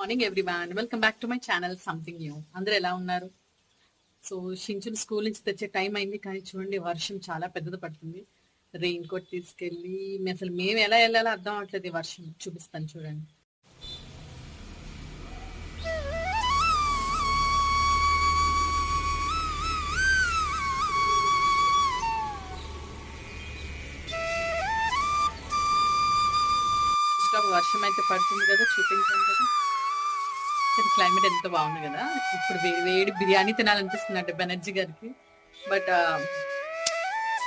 Morning everyone, welcome back to my channel something new. అందరూ ఎలా ఉన్నారు? సో షించుని స్కూల్ నుంచి తెచ్చే టైం అయింది, కానీ చూడండి వర్షం చాలా పెద్దది పడుతుంది. రెయిన్ కోట్ తీసుకెళ్ళి అసలు మేము ఎలా వెళ్ళాలో అర్థం అవట్లేదు. ఈ వర్షం చూపిస్తాను చూడండి. వర్షం అయితే పడుతుంది కదా, చూపించాను కదా. క్లైమేట్ ఎంత బాగుంది కదా. ఇప్పుడు వేడి వేడి బిర్యానీ తినాలనిపిస్తుంది బెనర్జీ గారికి. బట్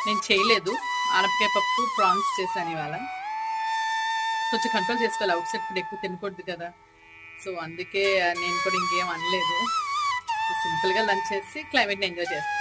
నేను చేయలేదు. ఆనపకాయ పప్పు ప్రాన్స్ చేశాను ఇవాళ. కొంచెం కంట్రోల్ చేసుకోవాలి, అవుట్ సైడ్ ఫుడ్ ఎక్కువ తినకూడదు కదా. సో అందుకే నేను కూడా ఇంకేం అనలేదు. సింపుల్గా లంచ్ చేసి క్లైమేట్ని ఎంజాయ్ చేస్తాను.